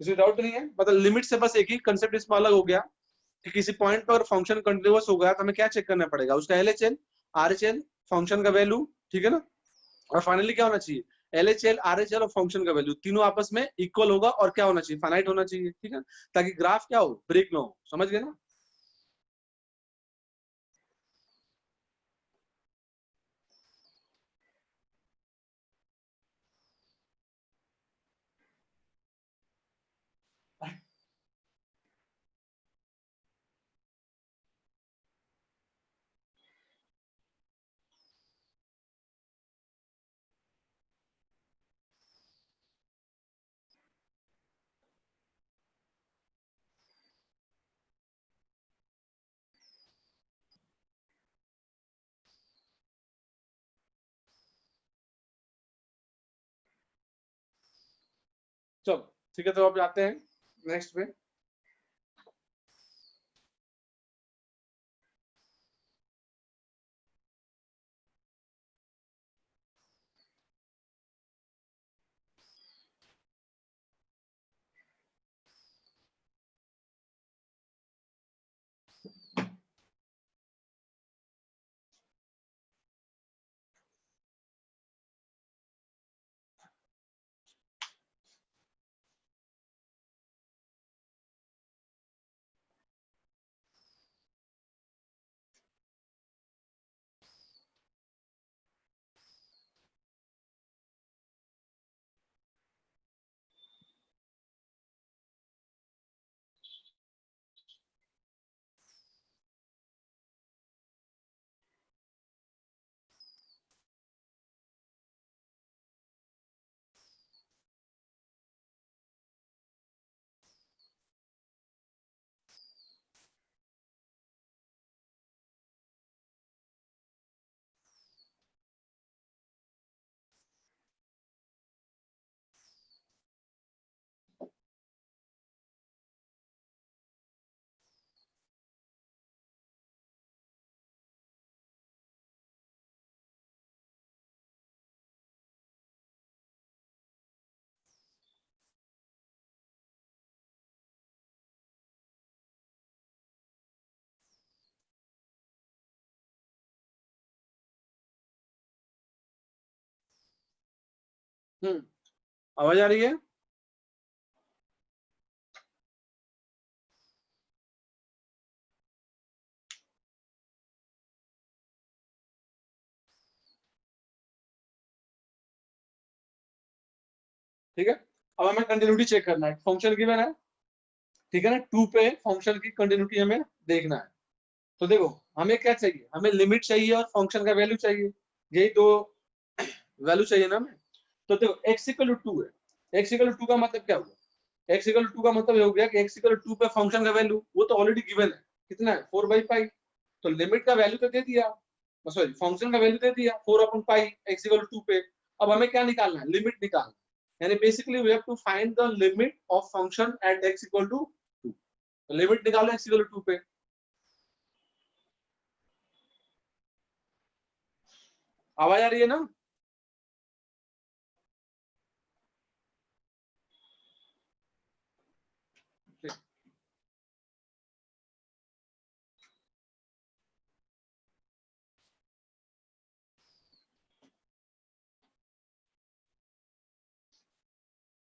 किसी डाउट नहीं है? मतलब लिमिट से बस एक ही कंसेप्ट इसमें अलग हो गया कि किसी पॉइंट पर फंक्शन कंटिन्यूअस हो गया तो हमें क्या चेक करना पड़ेगा, उसका LHL RHL फंक्शन का वैल्यू, ठीक है ना, और फाइनली क्या होना चाहिए, LHL RHL और फंक्शन का वैल्यू तीनों आपस में इक्वल होगा और क्या होना चाहिए, फाइनाइट होना चाहिए, ठीक है, ताकि ग्राफ क्या हो, ब्रेक ना हो। समझ गए ना? चलो ठीक है, तो अब जाते हैं नेक्स्ट पे। आवाज आ रही है? ठीक है, अब हमें कंटिन्यूटी चेक करना है, फंक्शन गिवन है, ठीक है ना, 2 पे फंक्शन की कंटिन्यूटी हमें देखना है। तो देखो हमें क्या चाहिए, हमें लिमिट चाहिए और फंक्शन का वैल्यू चाहिए, यही दो वैल्यू चाहिए ना हमें। तो देखो x इक्वल टू 2 है, x इक्वल टू 2 का मतलब क्या हुआ, x इक्वल टू 2 का मतलब ये हो गया कि x इक्वल टू 2 पे फंक्शन का वैल्यू वो तो ऑलरेडी गिवन है, कितना है 4/पाई, तो लिमिट का वैल्यू तो दे दिया, सॉरी फंक्शन का वैल्यू दे दिया 4/पाई x इक्वल टू 2 पे। अब हमें क्या निकालना है, लिमिट निकालना है, यानी basically we have to find the limit of function at x equal to 2। तो लिमिट निकालो x इक्वल टू 2 पे। आवाज आ रही है ना?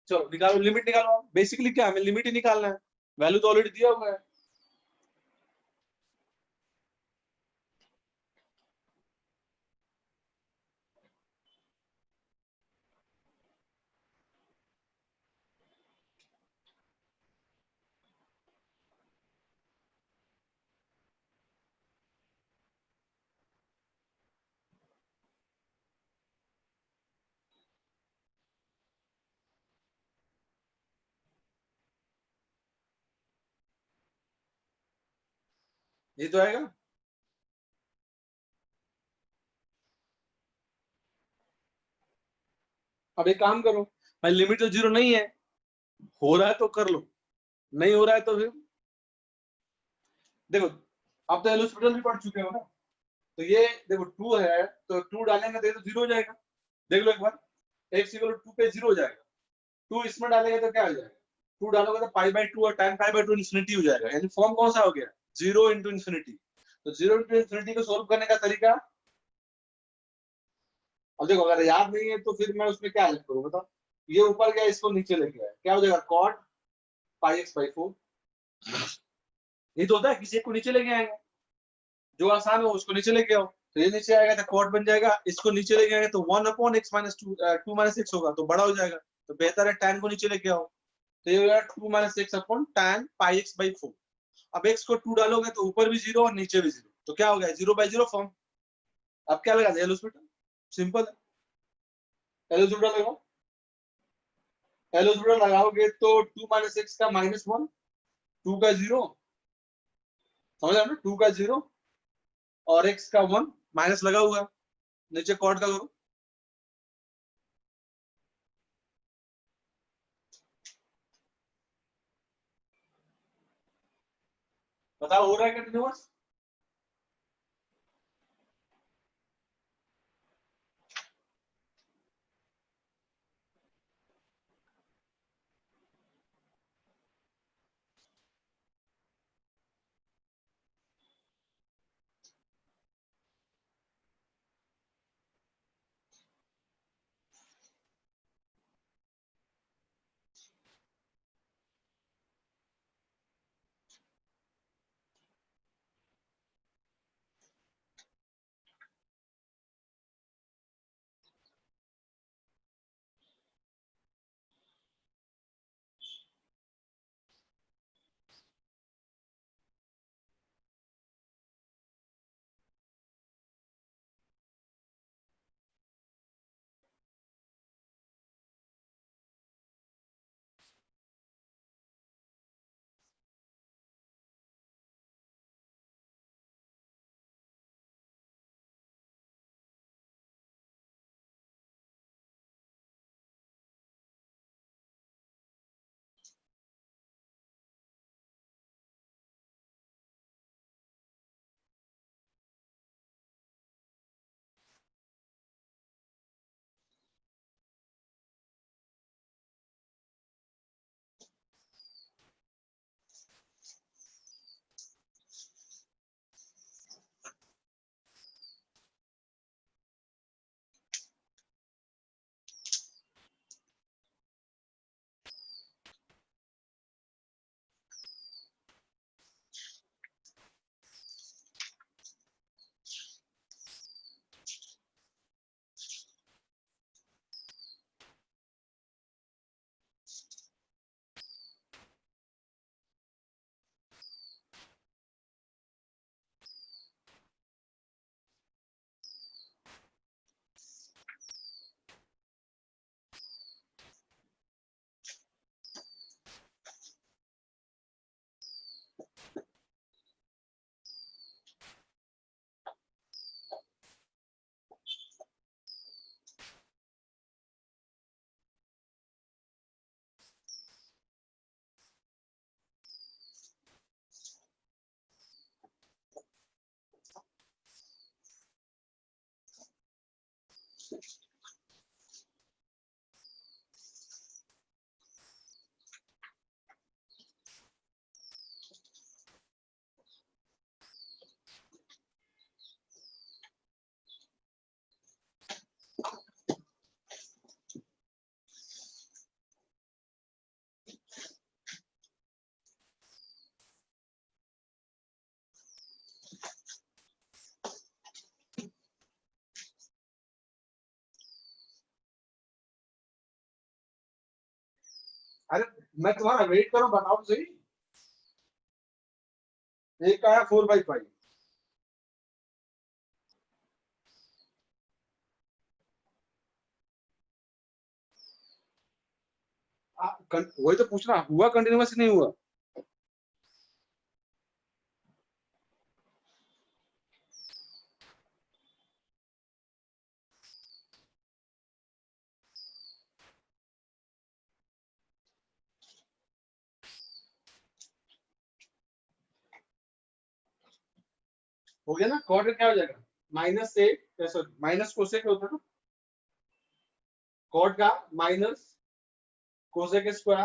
चलो निकालो, लिमिट निकालो, बेसिकली क्या हमें लिमिट ही निकालना है, वैल्यू तो ऑलरेडी दिया हुआ है। ये तो आएगा। अब एक काम करो भाई, लिमिट तो 0 नहीं है, हो रहा है तो कर लो, नहीं हो रहा है तो फिर देखो, आप तो एलोस्पिटल भी पढ़ चुके हो ना, तो ये देखो 2 है तो 2 डालेंगे तो ये तो 0 हो जाएगा, देख लो एक बार, x इक्वल टू 2 पे 0 हो जाएगा, 2 इसमें डालेंगे तो क्या हो जाएगा, 2 डालोगे तो पाई बाय 2 और tan पाई बाय 2 इन्फिनिटी हो जाएगा, यानी फॉर्म कौन सा हो गया 0 इंटू इन्फिनिटी। तो 0 इंटू इन्फिनिटी को सोल्व करने का तरीका, अब देखो अगर याद नहीं है तो फिर मैं उसमें क्या हेल्प करूँ बताओ। ये ऊपर गया इसको नीचे लेके आया, क्या हो जाएगा cot पाई x बाई 4। ये तो होता है किसी एक को नीचे लेके आएंगे, जो आसान हो उसको नीचे लेके आओ, तो ये नीचे आएगा तो cot बन जाएगा, इसको नीचे लेके आएंगे तो 1 upon x minus 2 2 minus x होगा तो बड़ा हो जाएगा, तो बेहतर है tan को नीचे लेके आओ, तो ये हो जाएगा 2 minus x upon tan pi x by 4। अब x को 2 डालोगे तो ऊपर भी 0 और नीचे भी 0, तो क्या हो गया 0 बाई 0 फॉर्म। अब क्या लगा एल उसमें, सिंपल है, एल लगाओ, एल लगाओगे तो 2 माइनस x का -1, 2 का 0, समझ रहे हो ना, 2 का 0 और x का 1 माइनस लगा हुआ, नीचे कॉट का करो, बताओ हो रहा है कंटिन्यूअस। अरे मैं तुम्हारा वेट करूं, बताओ तो सही। एक का है 4/5, वही तो पूछना हुआ कंटिन्यूअस नहीं हुआ। हो गया ना, कॉट का क्या हो जाएगा माइनस से, सॉरी माइनस कोसेक होता है ना, कॉट का minus cosec square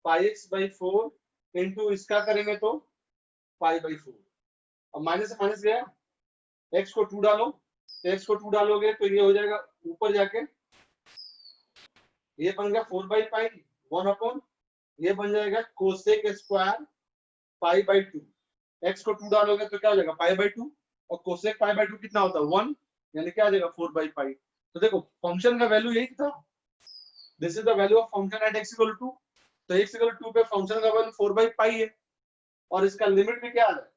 pi x by 4 into इसका करेंगे तो पाई बाई 4। अब माइनस से माइनस गया, एक्स को 2 डालो, एक्स को 2 डालोगे तो ये हो जाएगा ऊपर जाके, ये बन गया 4/पाई 1 ये बन जाएगा cosec square pi by 2। X को 2 डालोगे तो क्या हो जाएगा पाई बाई 2, और कोसेक पाई बाई 2 कितना होता है 1, यानी क्या आ जाएगा 4/पाई। तो देखो फंक्शन का वैल्यू यही था, this is the value of function at x equal to, तो x इक्वल टू पे फंक्शन का वैल्यू 4/पाई है, और इसका लिमिट भी क्या आ रहा है,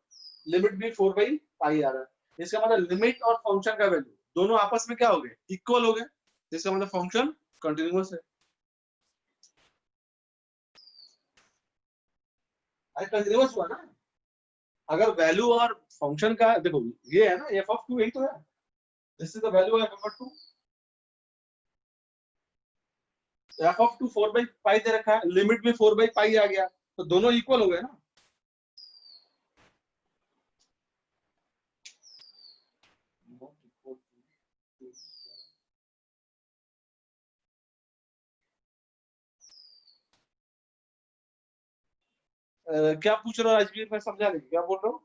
लिमिट भी 4/पाई आ रहा है। इसका मतलब लिमिट और फंक्शन का वैल्यू दोनों आपस में क्या हो गए, इक्वल हो गए, इसका मतलब फंक्शन कंटिन्यूअस है। अरे कंटिन्यूअस हुआ ना, अगर वैल्यू और फंक्शन का देखो ये है ना f(2) यही तो है, this is the value of f(2), f(2) 4/पाई दे रखा है, लिमिट भी 4/पाई आ गया, तो दोनों इक्वल हो गए ना। क्या पूछ रहा हो राजवीर, मैं समझा नहीं क्या बोल रहा हूँ।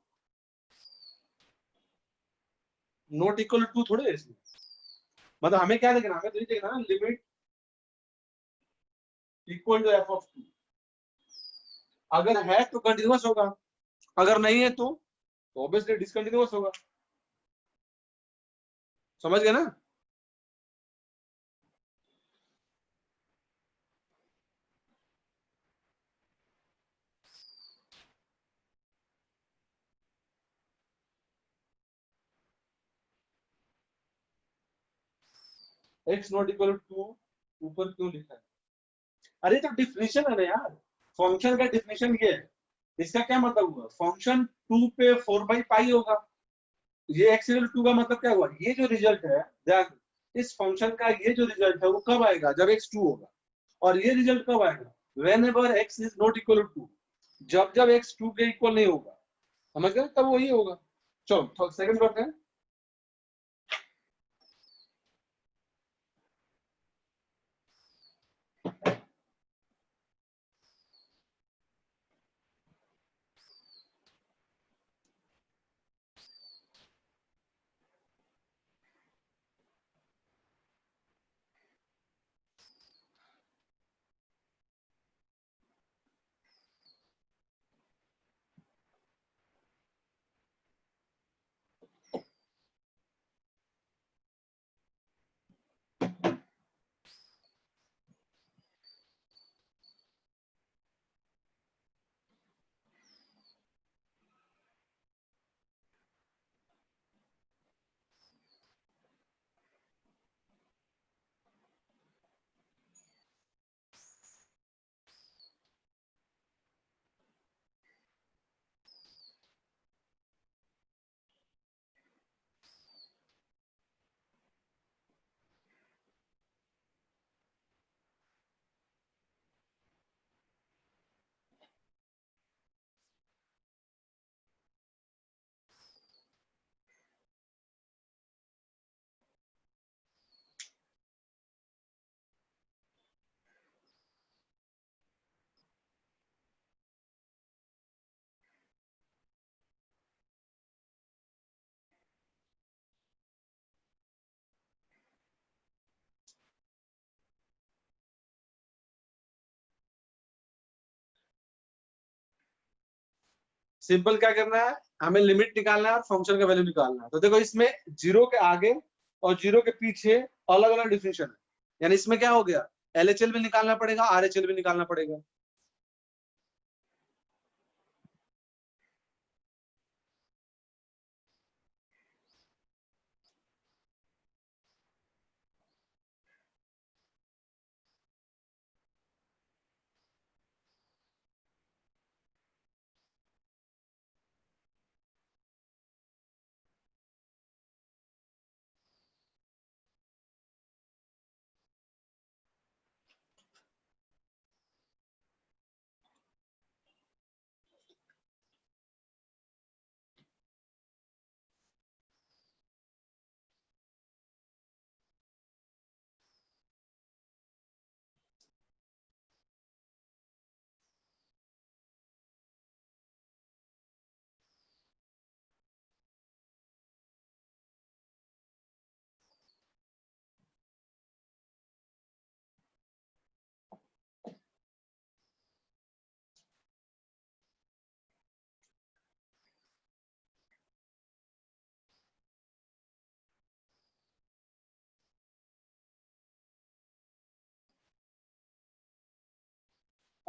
नॉट इक्वल टू थोड़े है इसमें, मतलब हमें क्या देखना, हमें तो ये देखना ना लिमिट इक्वल टू f(2), अगर है तो कंटिन्यूअस होगा, अगर नहीं है तो ऑब्वियसली डिसकंटिन्यूअस होगा। समझ गए ना। x नॉट इक्वल टू ऊपर क्यों लिखा है, अरे तो डिफिनेशन है ना यार, फंक्शन का डिफिनेशन ये है, इसका क्या मतलब हुआ, फंक्शन 2 पे 4/पाई होगा, ये x इक्वल टू का मतलब क्या हुआ, ये जो रिजल्ट है ध्यान, इस फंक्शन का ये जो रिजल्ट है वो कब आएगा, जब x 2 होगा, और ये रिजल्ट कब आएगा, whenever x is not equal to, जब जब x 2 के इक्वल नहीं होगा, समझ गए, तब वही होगा। चलो सेकंड करते हैं। सिंपल क्या करना है, हमें लिमिट निकालना है और फंक्शन का वैल्यू निकालना है। तो देखो इसमें जीरो के आगे और जीरो के पीछे अलग अलग डिफिनेशन है, यानी इसमें क्या हो गया, LHL भी निकालना पड़ेगा, RHL भी निकालना पड़ेगा।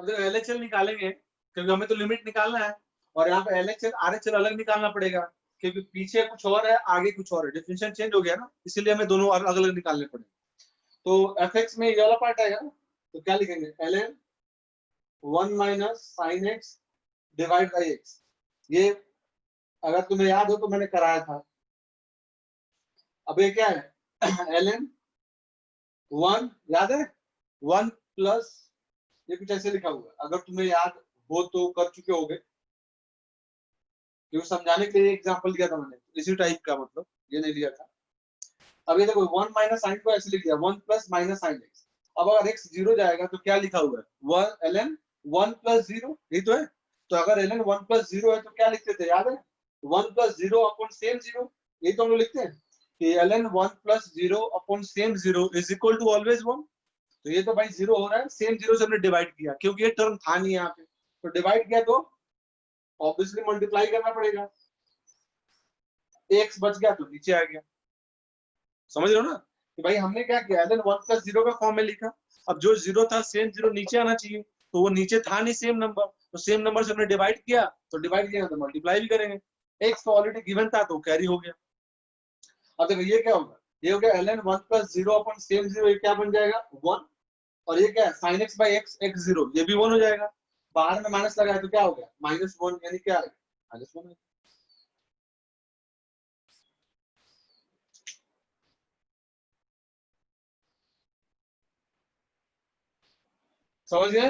अब देखो LHL निकालेंगे क्योंकि हमें तो लिमिट निकालना है, और यहाँ पे LHL RHL अलग निकालना पड़ेगा क्योंकि पीछे कुछ और है आगे कुछ और है, डिफिनेशन चेंज हो गया ना, इसीलिए हमें दोनों अलग अलग निकालने पड़ेंगे। तो fx में ये वाला पार्ट आएगा, तो क्या लिखेंगे, ln 1 minus sine x divide by x. ये अगर तुम्हें याद हो तो मैंने कराया था। अब ये क्या है ln 1, याद है 1 प्लस, ये कुछ ऐसे लिखा हुआ है, अगर तुम्हें याद हो तो कर चुके होगे क्योंकि समझाने के लिए एग्जांपल दिया था मैंने, इसी टाइप का, मतलब ये नहीं लिया था। अब ये देखो 1 माइनस साइन को ऐसे लिख दिया 1 प्लस माइनस साइन एक्स। अब अगर एक्स जीरो जाएगा तो क्या लिखा हुआ है, 1 ln 1 प्लस जीरो, यही तो है। तो अगर ln 1 प्लस जीरो है तो क्या लिखते थे, याद है 1 plus zero upon same zero, यही तो हम लोग लिखते हैं कि ln 1 plus zero upon same zero is equal to always 1। तो ये तो भाई जीरो हो रहा है, सेम जीरो से हमने डिवाइड किया क्योंकि ये टर्म था नहीं यहाँ पे, तो डिवाइड किया तो ऑब्वियसली मल्टीप्लाई करना पड़ेगा, एक्स बच गया तो नीचे आ गया। समझ रहे हो ना कि भाई हमने क्या किया, ln 1 प्लस जीरो का फॉर्म में लिखा। अब जो जीरो था सेम जीरो नीचे आना चाहिए, तो वो नीचे था नहीं सेम नंबर, तो सेम नंबर से हमने डिवाइड किया, तो डिवाइड किया तो मल्टीप्लाई भी करेंगे, एक्स तो ऑलरेडी गिवन था तो कैरी हो गया। अब देखो ये क्या होगा, ये हो गया ln 1 plus zero upon same zero, ये क्या बन जाएगा 1, और ये क्या है sine x by x, x zero, ये भी 1 हो जाएगा। बाहर में माइनस लगाया तो क्या हो गया -1, यानी क्या आ गया -1। समझ गए,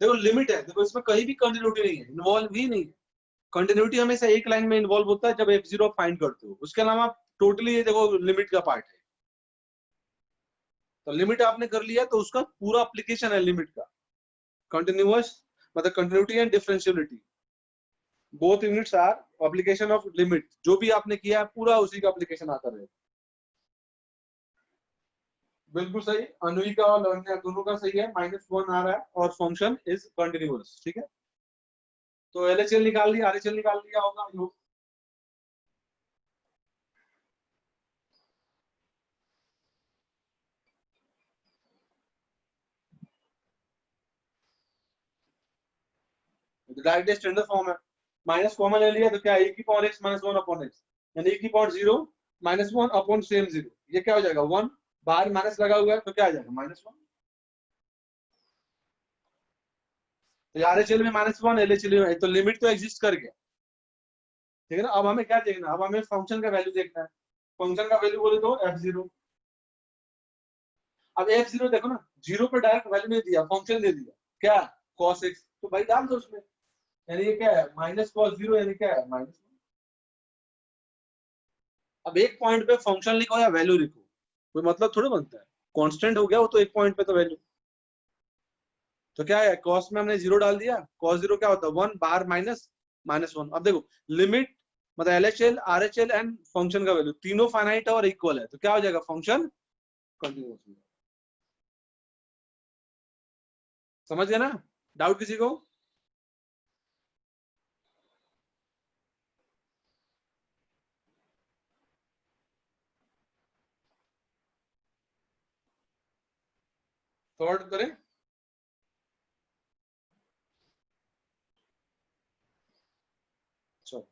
देखो लिमिट है, देखो इसमें कहीं भी कंटिन्यूटी नहीं है, इन्वॉल्व ही नहीं है। कंटिन्यूटी हमेशा एक लाइन में इन्वॉल्व होता है जब f0 फाइंड करते हो, उसके अलावा टोटली ये देखो लिमिट का पार्ट है। तो लिमिट आपने कर लिया तो उसका पूरा एप्लीकेशन है लिमिट का, कंटिन्यूअस मतलब continuity and differentiality, both units are application of limit, जो भी आपने किया है पूरा उसी का एप्लीकेशन आता रहेगा। बिल्कुल सही, अनवी का और लर्न का दोनों का सही है, -1 आ रहा है और फंक्शन इज कंटिन्यूअस, ठीक है। तो LHL निकाल लिया, RHL निकाल लिया होगा लोग। डायरेक्ट स्टैंडर्ड फॉर्म है, माइनस कॉमन ले लिया तो क्या एक ही power x minus 1 upon x, यानी एक ही power zero -1 upon same zero, ये क्या हो जाएगा 1, बाहर माइनस लगा हुआ है तो क्या आ जाएगा -1। तो RHL में -1, LHL में, तो लिमिट तो एग्जिस्ट कर गया, ठीक है ना। अब हमें क्या देखना, अब हमें फंक्शन का वैल्यू देखना है, फंक्शन का वैल्यू बोले तो f0। अब f0 देखो ना, जीरो पे डायरेक्ट वैल्यू नहीं दिया, फंक्शन दे दिया क्या cos x, तो भाई डाल दो उसमें, यानी ये क्या है -cos 0, यानी क्या है -1। अब एक पॉइंट पे फंक्शन लिखो या वैल्यू लिखो कोई मतलब थोड़ा बनता है, कांस्टेंट हो गया वो तो एक पॉइंट पे तो वैल्यू, तो क्या है कॉस में हमने जीरो डाल दिया, कॉस जीरो क्या होता है 1, बाहर -1। अब देखो लिमिट मतलब LHL RHL एंड फंक्शन का वैल्यू तीनों फाइनाइट और इक्वल है, तो क्या हो जाएगा फंक्शन कंटिन्यूअस। समझ गए ना, डाउट किसी को। सॉल्व करें, चलो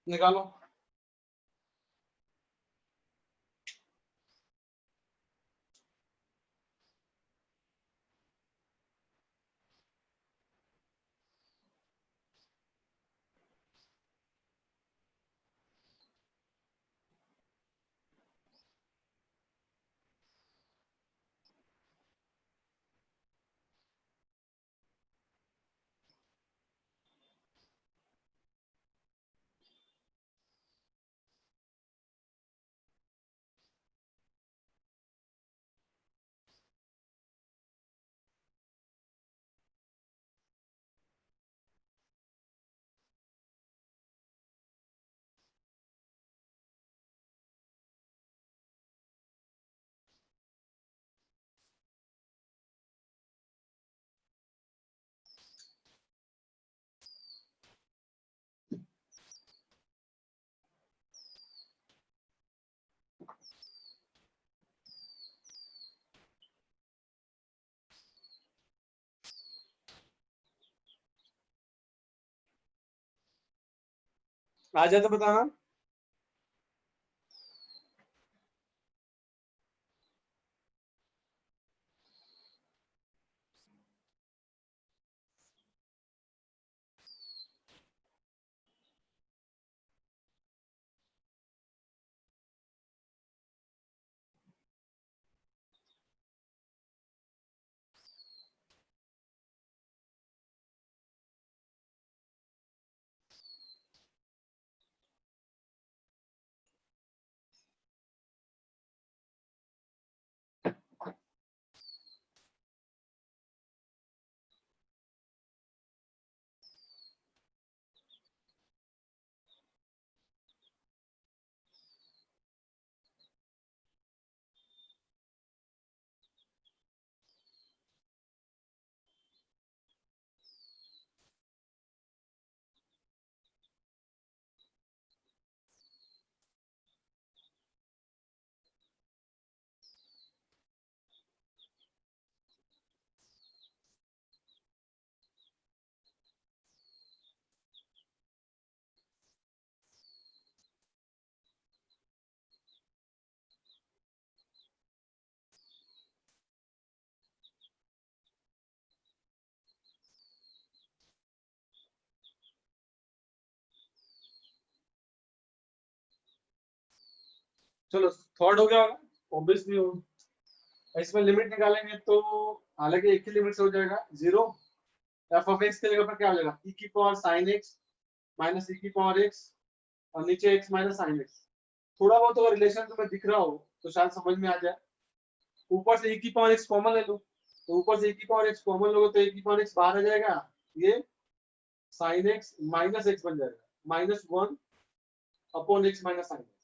निकालो। आ जाए तो बताना। चलो थर्ड हो गया होगा, ऑब्वियसली हो। इसमें लिमिट निकालेंगे तो हालांकि एक ही लिमिट से हो जाएगा, जीरो। एफ ऑफ एक्स के जगह पर क्या हो जाएगा, ई की पावर साइन एक्स माइनस ई की पावर एक्स, और नीचे एक्स माइनस साइन एक्स। थोड़ा बहुत अगर रिलेशन तुम्हें दिख रहा हो तो शायद समझ में आ जाए। ऊपर से e की पावर x कॉमन ले लो, तो ऊपर से e की पावर x कॉमन लोगे तो e की पावर x बाहर आ जाएगा, ये साइन x माइनस एक्स बन जाएगा, -1 upon x minus sine x.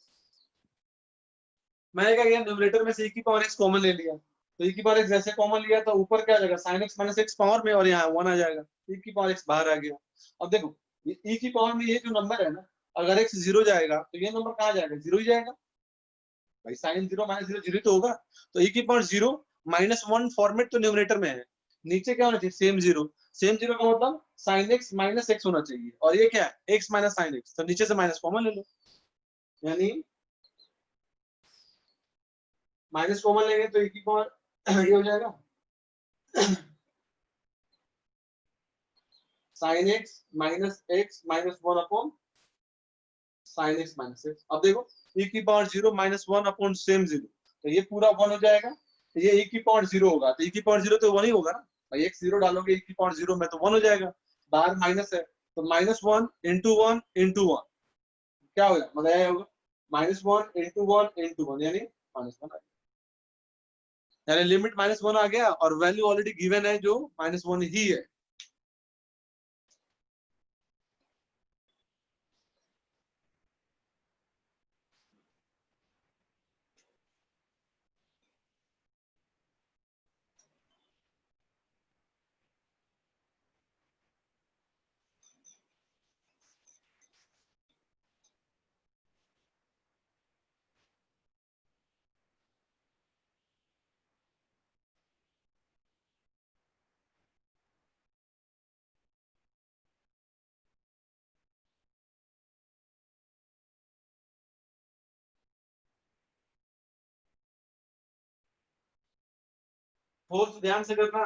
मैंने क्या किया, न्यूमरेटर में से e की पावर x कॉमन ले लिया, तो e की पावर x जैसे कॉमन लिया तो ऊपर क्या आ जाएगा, sine x minus x power में, और यहाँ 1 आ जाएगा, e की पावर x बाहर आ गया। अब देखो e की पावर में ये जो नंबर है ना, अगर x जीरो जाएगा तो ये नंबर कहाँ जाएगा, जीरो ही जाएगा भाई, sine zero minus zero zero तो होगा। तो e की पावर जीरो -1 फॉर्मेट तो न्यूमरेटर में है, नीचे क्या होना चाहिए, सेम जीरो। सेम जीरो का मतलब साइन एक्स माइनस एक्स होना चाहिए, और ये क्या है, एक्स माइनस साइन एक्स, तो नीचे से माइनस कॉमन ले लो, यानी माइनस कॉमन लेंगे तो e की पावर ये हो जाएगा sine x minus one upon sine x minus x. अब देखो e की power zero -1 upon same zero, तो ये पूरा वन हो जाएगा। तो ये e की पावर जीरो होगा, तो e की पावर जीरो तो वन ही होगा ना भाई, एक्स जीरो डालोगे e की पावर जीरो में तो वन हो जाएगा, बाहर माइनस है, तो -1 × 1 × 1 क्या होगा, मतलब यह होगा -1 × 1 × 1 यानी -1, यानी लिमिट -1 आ गया, और वैल्यू ऑलरेडी गिवन है जो -1 ही है। फोर्थ ध्यान से करना।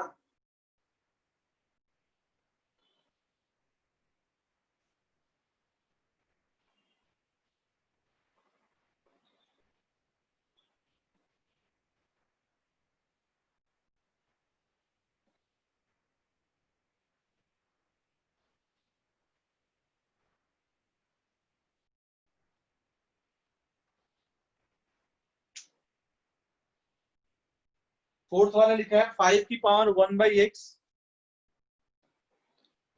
फोर्थ वाला लिखा है 5 की power 1/x,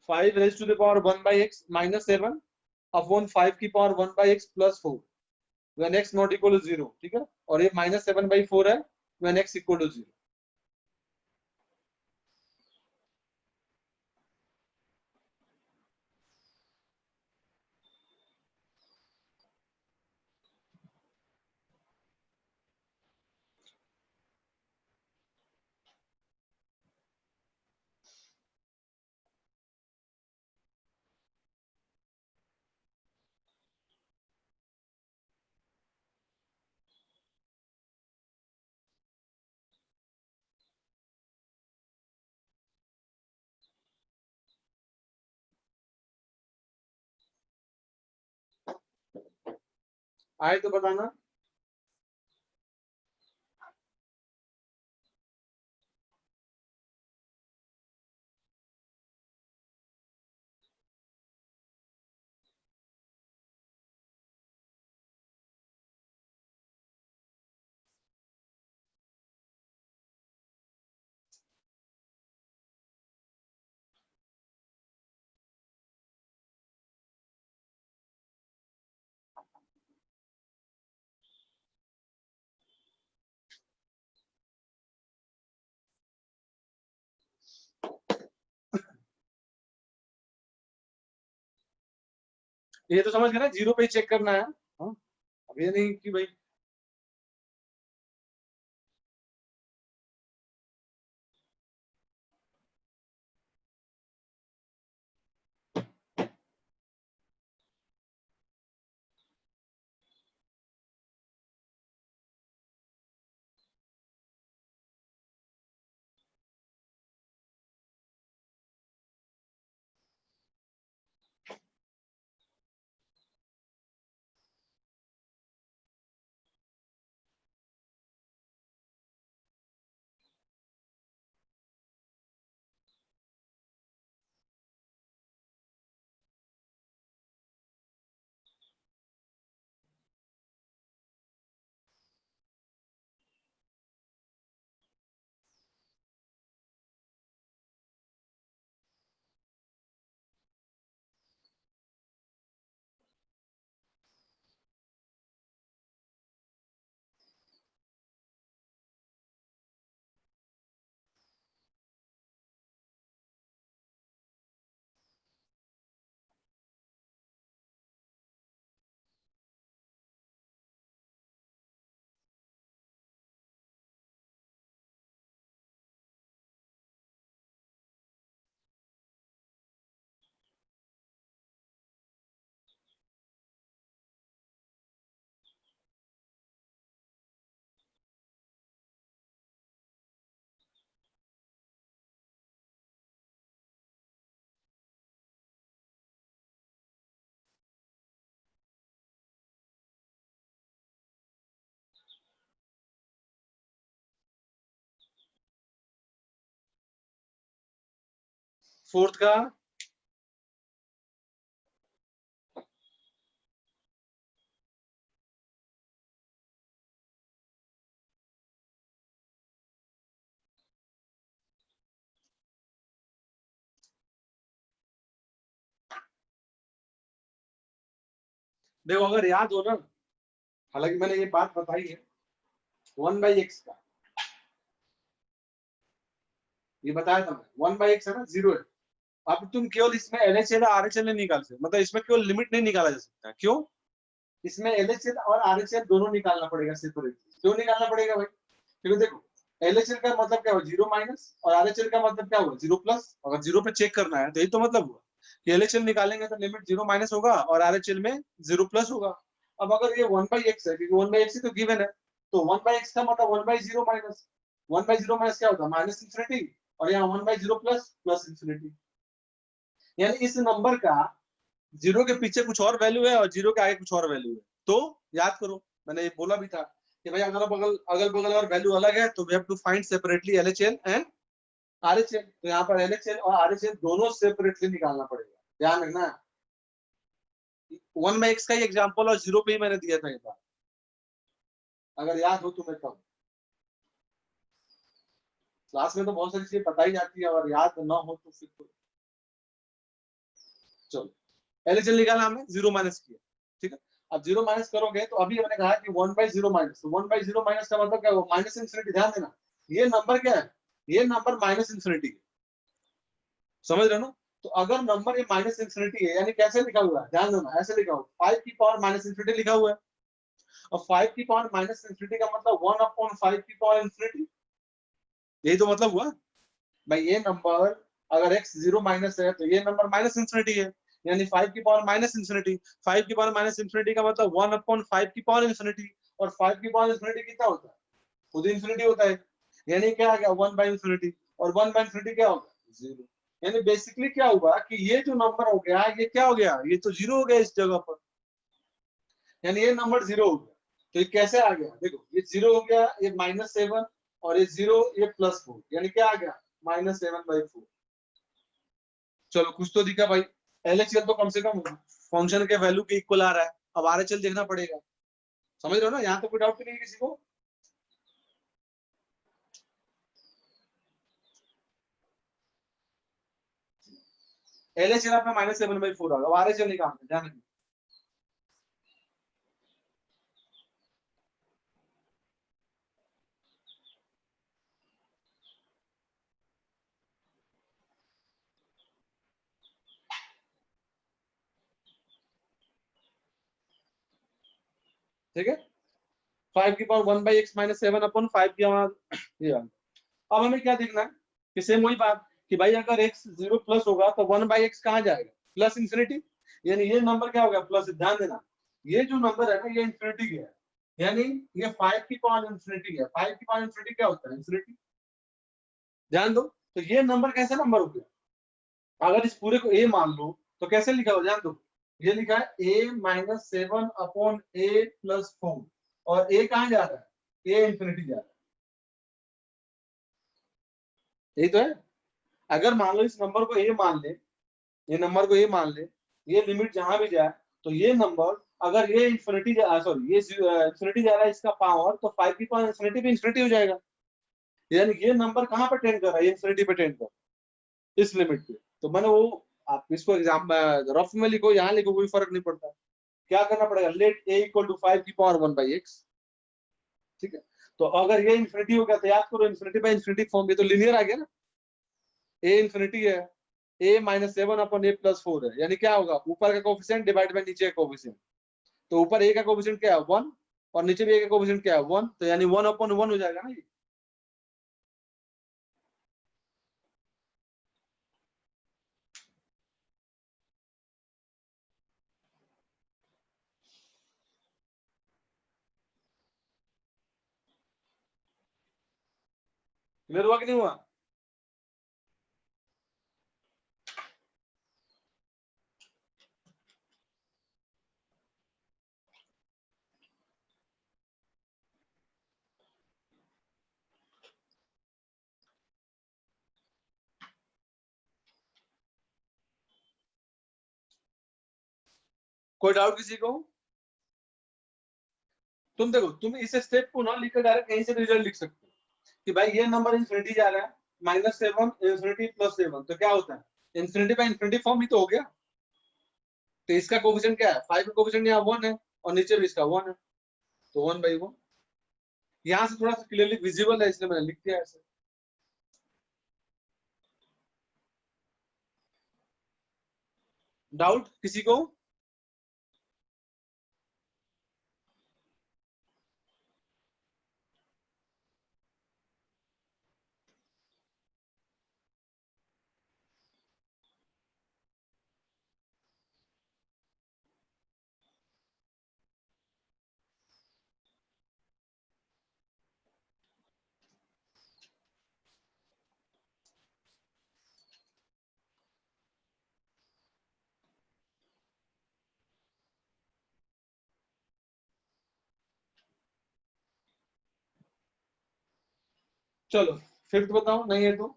5 raise to the power 1/x -7 upon 5 की power 1/x +4 when x not equal to 0, ठीक है, और ये -7/4 है when x इक्वल टू 0। आए तो बताना। ये तो समझ गए ना, जीरो पे ही चेक करना है। हाँ, अब ये नहीं कि भाई फोर्थ का देखो, अगर याद हो ना, हालांकि मैंने ये बात बताई है, 1/x का ये बताया था मैं, 1/x है ना, जीरो है। अब तुम केवल इसमें LHL आर एच एल नहीं निकाल सकते, मतलब इसमें केवल लिमिट नहीं निकाला जा सकता। क्यों? इसमें LHL और RHL दोनों निकालना पड़ेगा सेपरेट। क्यों निकालना पड़ेगा भाई? क्योंकि देखो, LHL का मतलब क्या हुआ, जीरो माइनस, और RHL का मतलब क्या हुआ, जीरो प्लस। अगर जीरो पे चेक करना है तो यही तो मतलब हुआ कि LHL निकालेंगे तो लिमिट जीरो माइनस होगा और RHL में जीरो प्लस होगा। अब अगर ये 1/x है, क्योंकि 1/x ही तो गिवन है, तो 1/x का मतलब 1/0 माइनस, 1/0 माइनस क्या होता है, माइनस इंफिनिटी, और यहाँ 1/0 प्लस प्लस इंफिनिटी। यानी इस नंबर का जीरो के पीछे कुछ और वैल्यू है और जीरो के आगे कुछ और वैल्यू है। तो याद करो, मैंने ये बोला भी था कि भाई अगल बगल और वैल्यू अलग है, तो we have to find separately LHL and RHL। तो यहाँ पर LHL और RHL दोनों सेपरेटली निकालना पड़ेगा, ध्यान रखना। 1/x का ही एग्जांपल और जीरो पे ही मैंने दिया था ये बात, अगर याद हो तुम्हें तब। क्लास में तो बहुत सारी चीजें बताई जाती है, और याद ना हो तो फिर तो चलो। LHL निकाला हमने, जीरो माइनस किया, ठीक है। अब जीरो माइनस करोगे तो अभी मैंने कहा कि 1/0 माइनस, तो 1/0 माइनस का मतलब क्या है, माइनस इंफिनिटी। ध्यान देना, ये नंबर क्या है, ये नंबर माइनस इंफिनिटी है, समझ रहे हो ना? तो अगर नंबर ये माइनस इंफिनिटी है, यानी कैसे लिखा हुआ है, ध्यान देना, ऐसे लिखा हुआ, 5 की पावर माइनस इंफिनिटी लिखा हुआ है। और 5 की पावर माइनस इंफिनिटी का मतलब 1/5 की पावर इंफिनिटी, यही तो मतलब हुआ भाई। ये नंबर अगर x जीरो माइनस है तो ये नंबर माइनस इंफिनिटी है, यानी 5 की पावर माइनस इंफिनिटी। 5 की पावर माइनस इंफिनिटी का मतलब 1/5 की पावर इंफिनिटी, और 5 की पावर इंफिनिटी कितना होता है, खुद इंफिनिटी होता है। यानी क्या आ गया, 1/इंफिनिटी, और 1/इंफिनिटी क्या होगा, जीरो। यानी बेसिकली क्या हुआ कि ये जो नंबर हो गया, ये क्या हो गया, ये तो जीरो हो गया इस जगह पर। यानी ये नंबर 0 हो गया। तो ये कैसे आ गया, देखो ये 0 हो गया, ये -7 और ये 0, ये +4, यानी क्या आ गया -7/4। चलो कुछ तो दिखा भाई। LHL तो कम से कम फंक्शन के वैल्यू के इक्वल आ रहा है, अब RHL देखना पड़ेगा। समझ रहे हो ना, यहाँ तो कोई डाउट नहीं है किसी को। LHL आपका -7/4 आ गया, अब RHL निकालना ध्यान रखिए। ठीक है, 5 की पावर 1/x -7/5 की पावर ये। अब हमें क्या देखना है कि सेम वही बात कि भाई अगर x 0 प्लस होगा तो 1/x कहाँ जाएगा, प्लस इंफिनिटी। यानी ये नंबर क्या होगा, प्लस। ध्यान देना, ये जो नंबर है ना ये इंफिनिटी है, यानी ये 5 की पावर इंफिनिटी है। 5 की पावर इंफिनिटी क्या होता है, इंफिनिटी। ध्यान दो, तो ये नंबर कैसा नंबर हो गया, अगर इस पूरे को a मान लो तो कैसे लिखा हो, ध्यान दो, ये लिखा है a-7/a+4 और a कहाँ जा रहा है, a इंफिनिटी जा रहा है, यही तो है। अगर मान लो इस नंबर को a मान ले, ये नंबर को a मान ले, ये लिमिट जहां भी जाए तो ये नंबर, अगर ये इंफिनिटी सॉरी ये इंफिनिटी जा रहा है इसका पावर, तो 5 की पावर इंफिनिटी पे इंफिनिटी हो जाएगा। यानी ये नंबर कहाँ पे टेंड कर रहा है, ये इंफिनिटी पे टेंड कर रहा है, इस लिमिट पे। तो मैंने वो, आप इसको एग्जाम रफ में लिखो, यहाँ लिखो, कोई फर्क नहीं पड़ता। क्या करना पड़ेगा, लेट a = 5 की पावर 1/x। ठीक है, तो अगर ये इंफिनिटी हो गया तो याद करो इंफिनिटी बाय इंफिनिटी फॉर्म, ये तो लिनियर आ गया ना, a इंफिनिटी है, a -7/a+4 है, यानी क्या होगा, ऊपर का कोफिशिएंट डिवाइड बाय नीचे का कोफिशिएंट। तो ऊपर a का कोफिशिएंट क्या है 1 और नीचे भी a का कोफिशिएंट क्या है 1, तो यानी 1/1 हो जाएगा ना ये। क्लियर हुआ कि नहीं हुआ। कोई डाउट किसी को। तुम देखो, तुम इस स्टेप को ना लिखकर डायरेक्ट कहीं से रिजल्ट लिख सकते हो कि भाई ये नंबर इंफिनिटी जा रहा है, -7 इंफिनिटी +7, तो क्या होता है, इंफिनिटी बाय इंफिनिटी फॉर्म ही तो हो गया। तो इसका कोफिशिएंट क्या है, 5 का कोफिशिएंट यहाँ 1 है और नीचे भी इसका 1 है, तो 1/1। यहाँ से थोड़ा सा क्लियरली विजिबल है इसलिए मैंने लिख दिया ऐसे। डाउट किसी को। चलो फिफ्थ बताओ, नहीं है तो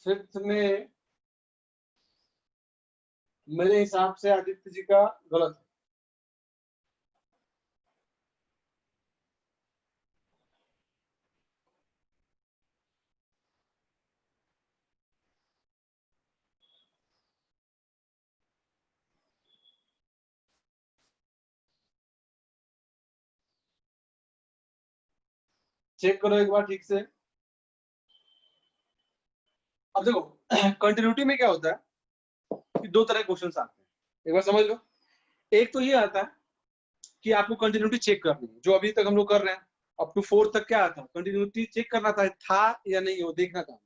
फिफ्थ में मेरे हिसाब से आदित्य जी का गलत है। चेक करो एक बार ठीक से। अब देखो कंटिन्यूटी में क्या होता है कि दो तरह के क्वेश्चंस आते हैं, एक बार समझ लो। एक तो ये आता है कि आपको कंटिन्यूटी चेक करनी है, जो अभी तक हम लोग कर रहे हैं अप टू 4 तक, क्या आता है, कंटिन्यूटी चेक करना था या नहीं, वो देखना था।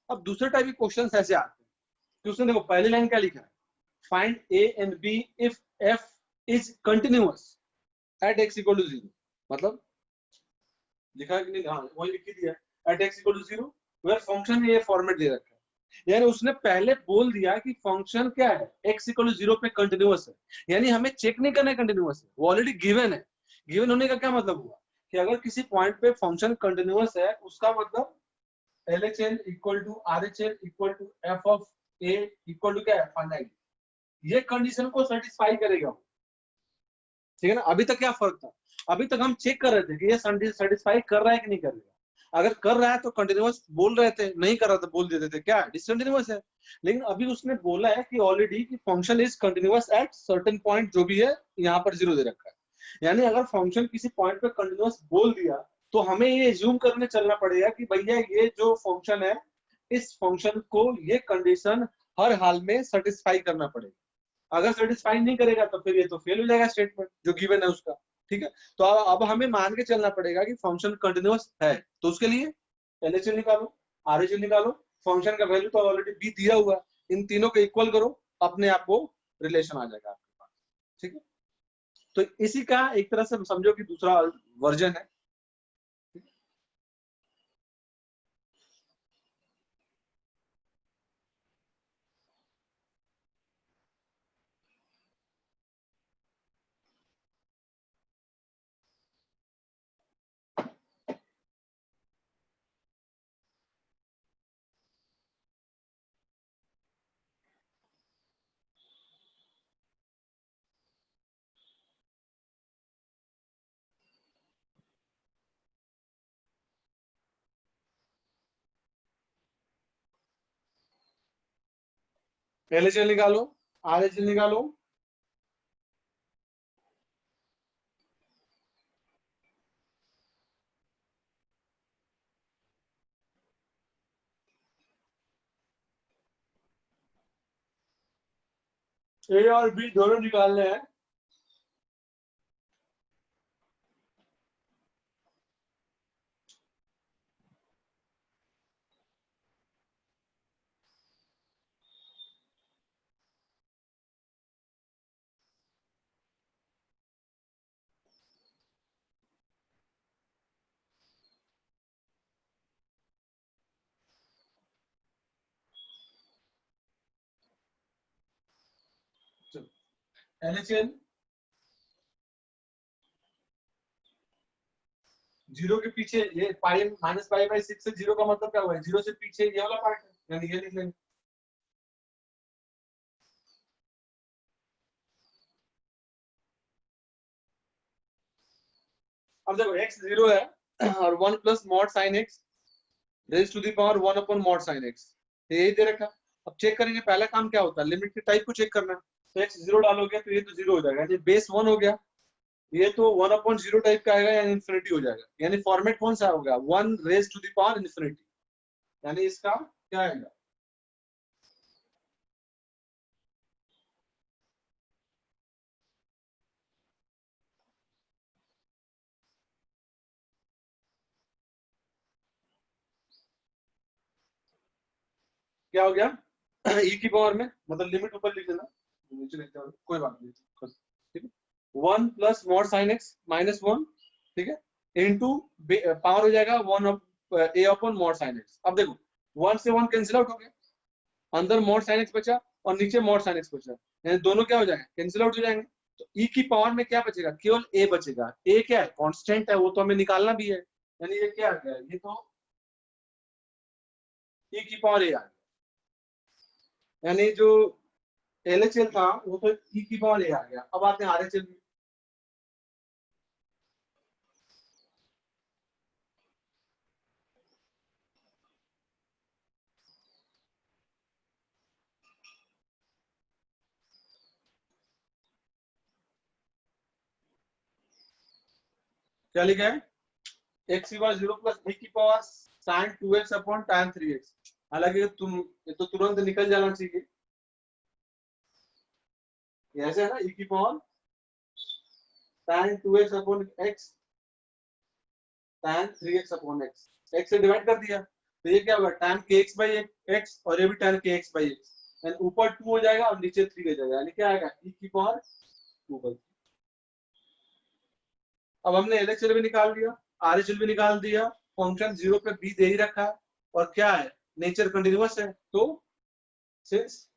अब दूसरे टाइप के क्वेश्चन ऐसे आते हैं कि उसने देखो पहली लाइन क्या लिखा है, find a and b if f is continuous at x = 0। मतलब लिखा है कि नहीं, हाँ वही लिख दिया, एट x = 0 वेयर फंक्शन ये फॉर्मेट दे रखा है यानी उसने पहले बोल दिया कि फंक्शन क्या है, x इक्वल 0 पे कंटिन्यूअस है, यानी हमें चेक नहीं करना है कंटिन्यूअस है, वो ऑलरेडी गिवन है। गिवन होने का क्या मतलब हुआ कि अगर किसी पॉइंट पे फंक्शन कंटिन्यूअस है, उसका मतलब LHL equal to RHL equal to f of a equal to क्या है, फाइनाइट। ये कंडीशन को सेटिस्फाई करेगा वो, ठीक है ना। अभी तक क्या फर्क था, अभी तक हम चेक कर रहे थे कि ये सेटिस्फाई कर रहा है कि नहीं कर रहा है। अगर कर रहा है तो कंटिन्यूअस बोल रहे थे, नहीं कर रहा तो बोल देते थे क्या डिसकंटिन्यूअस है। लेकिन अभी उसने बोला है कि ऑलरेडी कि function is continuous at certain point, जो भी है यहाँ पर 0 दे रखा है। यानी अगर फंक्शन किसी पॉइंट पे कंटिन्यूअस बोल दिया तो हमें ये एज्यूम करने चलना पड़ेगा कि भैया ये जो फंक्शन है, इस फंक्शन को ये कंडीशन हर हाल में सेटिस्फाई करना पड़ेगा। अगर सेटिस्फाई नहीं करेगा तो फिर ये तो फेल हो जाएगा स्टेटमेंट जो गिवन है उसका, ठीक है। तो अब हमें मान के चलना पड़ेगा कि फंक्शन कंटिन्यूअस है, तो उसके लिए LHL निकालो, RHL निकालो, फंक्शन का वैल्यू तो ऑलरेडी बी दिया हुआ है, इन तीनों को इक्वल करो, अपने आप को रिलेशन आ जाएगा आपके पास, ठीक है। तो इसी का एक तरह से समझो कि दूसरा वर्जन है। LHL निकालो, RHL निकालो, A और B दोनों निकालने हैं। LHL 0 के पीछे ये पाई माइनस पाई बाई 6 से 0 का मतलब क्या हुआ है, 0 से पीछे ये वाला पार्ट है, यानी ये लिख लेंगे। अब देखो x 0 है और 1 plus mod sine x raise to the power 1 upon mod sine x, यही दे रखा। अब चेक करेंगे, पहला काम क्या होता है, लिमिट के टाइप को चेक करना है। तो x 0 डालोगे तो ये तो 0 हो जाएगा, यानी बेस 1 हो गया, ये तो 1 अपॉन 0 टाइप का आएगा, यानी इन्फिनिटी हो जाएगा। यानी फॉर्मेट कौन सा होगा, 1 raise to the power infinity, यानी इसका क्या आएगा, क्या हो गया e की पावर में, मतलब लिमिट ऊपर लिख देना, नीचे लिखते हैं कोई बात नहीं, ठीक है। 1 plus mod sine x minus 1, ठीक है, इनटू पावर हो जाएगा 1 a upon mod sine x। अब देखो 1 से 1 कैंसिल आउट हो गया, अंदर मॉड साइन x बचा और नीचे मॉड साइन x बचा, यानी दोनों क्या हो जाएंगे, कैंसिल आउट हो जाएंगे। तो e की पावर में क्या बचेगा, केवल a बचेगा। a क्या है, कांस्टेंट है, वो तो हमें निकालना भी है, यानी ये क्या आ गया, ये तो e की पावर a आ गया, यानी जो LHL था वो तो e की पावर a आ गया। अब आते हैं RHL में, क्या लिखा है, x की पावर 0 प्लस b की power sin 2x upon tan 3x। हालांकि तुम ये तो तुरंत निकल जाना चाहिए, ये ऐसे है ना, e की power tan 2x upon x tan 3x upon x से डिवाइड कर दिया, तो ये क्या होगा tan kx बाई x, और ये भी tan kx बाई x, यानी ऊपर 2 हो जाएगा और नीचे 3 हो जाएगा, यानी क्या आएगा e की पावर 2। अब हमने LHL भी निकाल दिया, RHL भी निकाल दिया, फंक्शन 0 पे b दे ही रखा है, और क्या है नेचर कंटिन्यूअस है, तो since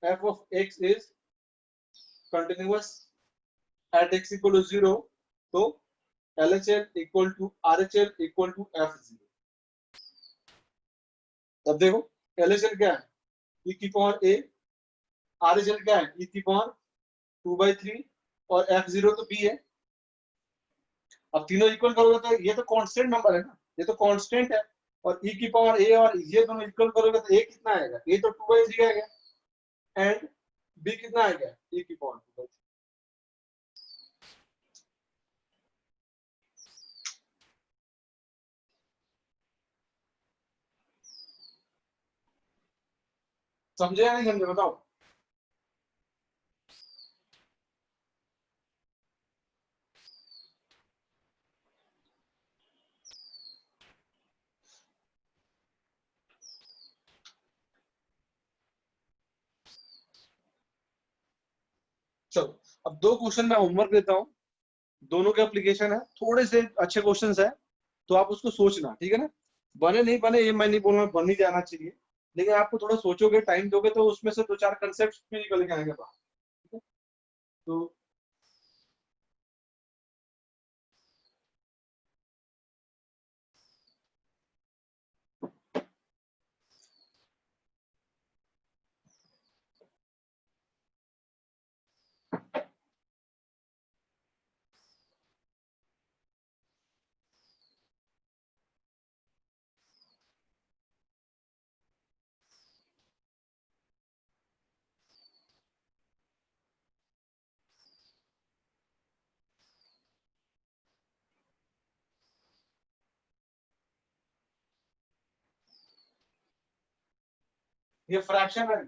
f of x is continuous at x equal to 0, तो LHL equal to RHL equal to F0। अब देखो LHL क्या है, e की पावर a, RHL क्या है, e की पावर 2/3 और F0 तो b है। अब तीनों इक्वल करोगे तो ये तो कांस्टेंट नंबर है ना, ये तो कांस्टेंट है, और e की पावर a और ये दोनों इक्वल करोगे तो a कितना आएगा, a तो 2/3 आएगा एंड b कितना आएगा, e की पावर 2/3। समझे या नहीं समझे बताओ। चलो अब दो क्वेश्चन मैं होमवर्क देता हूँ, दोनों के एप्लीकेशन है, थोड़े से अच्छे क्वेश्चंस है, तो आप उसको सोचना, ठीक है ना। बने नहीं बने ये मैं नहीं बोलूंगा, बन ही जाना चाहिए, लेकिन आपको थोड़ा सोचोगे, टाइम दोगे तो उसमें से दो चार कंसेप्ट में निकल के आएंगे बाहर, ठीक है। तो ये फ्रैक्शन है।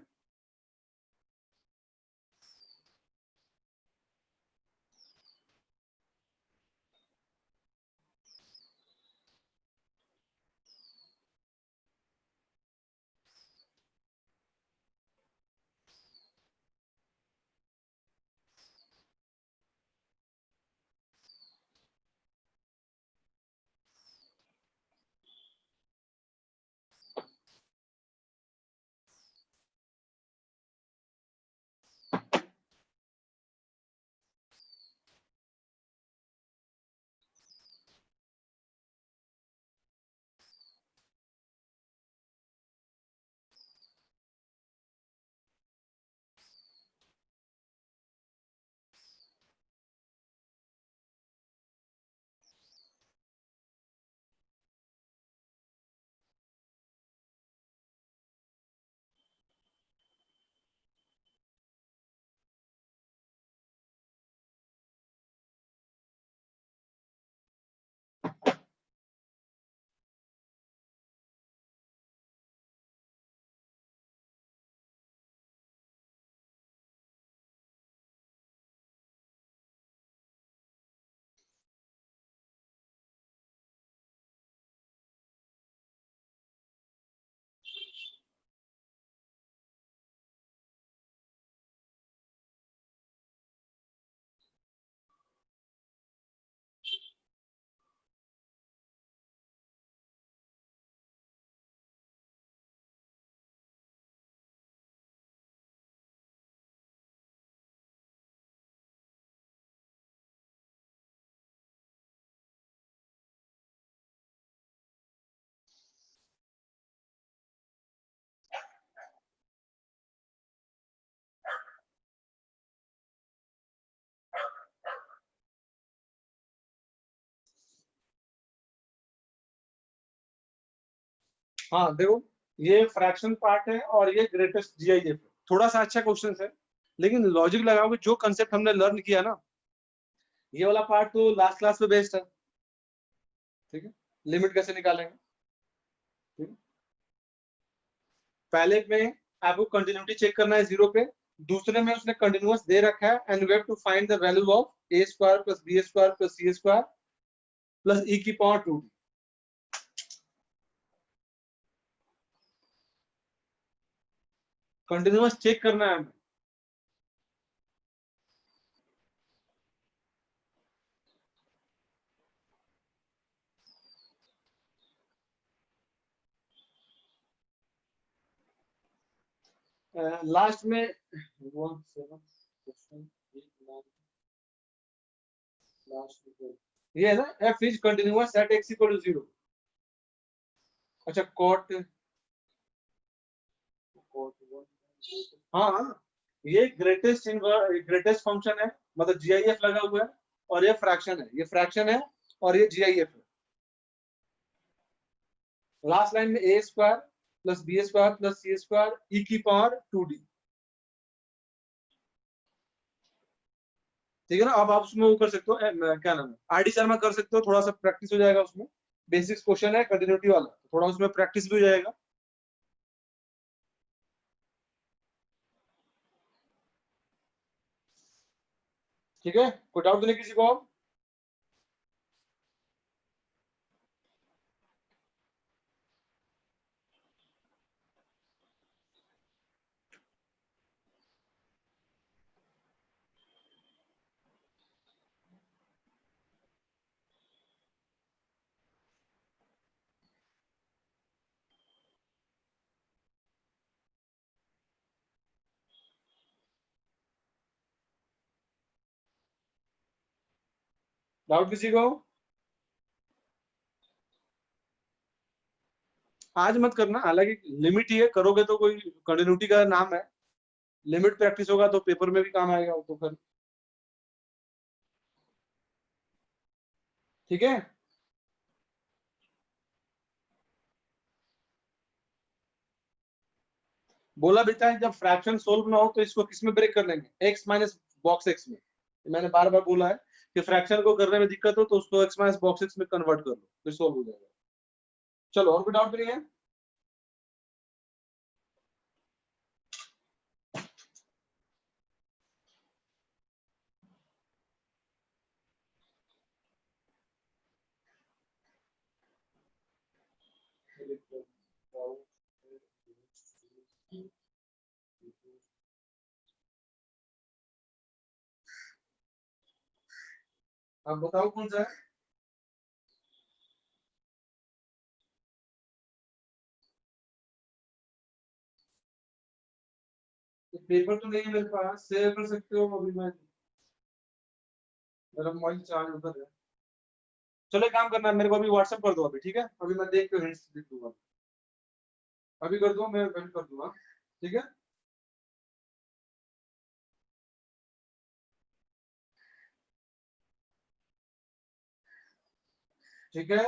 हाँ देखो, ये फ्रैक्शन पार्ट है और ये ग्रेटेस्ट जीआईएफ, थोड़ा सा अच्छा क्वेश्चन है, लेकिन लॉजिक लगाओगे, जो कंसेप्ट हमने लर्न किया ना, ये वाला पार्ट तो लास्ट क्लास पे बेस्ड है, ठीक है। लिमिट कैसे निकालेंगे, ठीक है। पहले में आपको कंटिन्यूटी चेक करना है जीरो पे, दूसरे में उसने कंटिन्यूअस दे रखा है and we have to find the value of a square plus b square plus c square plus e की पावर 2। कंटिन्यूअस चेक करना है हमें। लास्ट में 1 7 क्वेश्चन लास्ट में ये है ना, f is continuous at x equal to 0। अच्छा कॉट, हाँ ये ग्रेटेस्ट फंक्शन है, मतलब जीआईएफ लगा हुआ है, और ये फ्रैक्शन है, ये फ्रैक्शन है और ये जीआईएफ है। लास्ट लाइन में a square plus b square plus c square e की पावर 2d। ठीक है ना। अब आप उसमें वो कर सकते हो, क्या नाम है, आरडी शर्मा कर सकते हो, थोड़ा सा प्रैक्टिस हो जाएगा उसमें। बेसिक्स क्वेश्चन है कंटिन्यूटी वाला, थोड़ा उसमें प्रैक्टिस भी हो जाएगा। ठीक है, कोई डाउट नहीं किसी को? आप डाउट किसी को? आज मत करना, हालांकि लिमिट ही है, करोगे तो कोई कंटिन्यूटी का नाम है, लिमिट प्रैक्टिस होगा तो पेपर में भी काम आएगा वो तो फिर। ठीक है, बोला बेटा है जब फ्रैक्शन सोल्व ना हो तो इसको किस में ब्रेक कर लेंगे, एक्स माइनस बॉक्स एक्स में। मैंने बार बार बोला है कि फ्रैक्शन को करने में दिक्कत हो तो उसको एक्स माइनस बॉक्स एक्स में कन्वर्ट कर लो, फिर सोल्व हो जाएगा। चलो और कोई डाउट नहीं है? आप बताओ कौन सा है? पेपर तो नहीं है मेरे पास, शेयर कर सकते हो अभी, मैं मेरा मोबाइल चार्ज उधर है। चलो एक काम करना, मेरे को अभी व्हाट्सएप कर दो अभी, ठीक है, अभी मैं देख के हिंट्स लिख दूंगा। अभी कर दो, मैं वेट कर दूंगा। ठीक है, ठीक है।